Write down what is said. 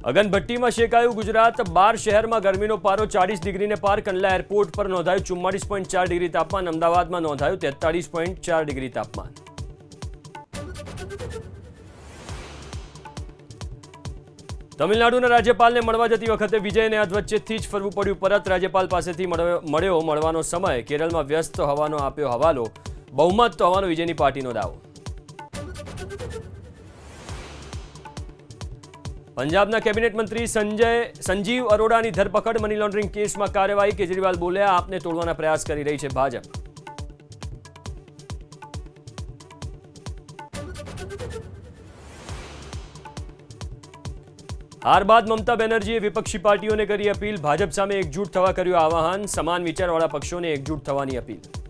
અગનભટ્ટીમાં શેકાયું ગુજરાત 12 શહેરમાં ગરમીનો પારો 40 ડિગ્રીને પાર કંડલા એરપોર્ટ પર નોંધાયું 44.4 ડિગ્રી તાપમાન અમદાવાદમાં નોંધાયું 43.4 ડિગ્રી તાપમાન તમિલનાડુના રાજ્યપાલને મળવા જતી વખતે વિજયને અધવચ્ચેથી જ ફરવું પડ્યું પરત રાજ્યપાલ પાસેથી મળવાનો સમય કેરળમાં વ્યસ્ત હોવાનો આપ્યો હવાલો બહુમત તો હોવાનો વિજયની પાર્ટીનો દાવો પંજાબના કેબિનેટ મંત્રી સંજીવ અરોડાની ધરપકડ મની લોન્ડરિંગ કેસમાં કાર્યવાહી કેજરીવાલ બોલ્યા આપને તોડવાના પ્રયાસ કરી રહી છે ભાજપ હાર બાદ મમતા બેનર્જીએ વિપક્ષી પાર્ટીઓને કરી અપીલ ભાજપ સામે એકજૂટ થવા કર્યું આહ્વાન સમાન વિચારવાળા પક્ષોને એકજૂટ થવાની અપીલ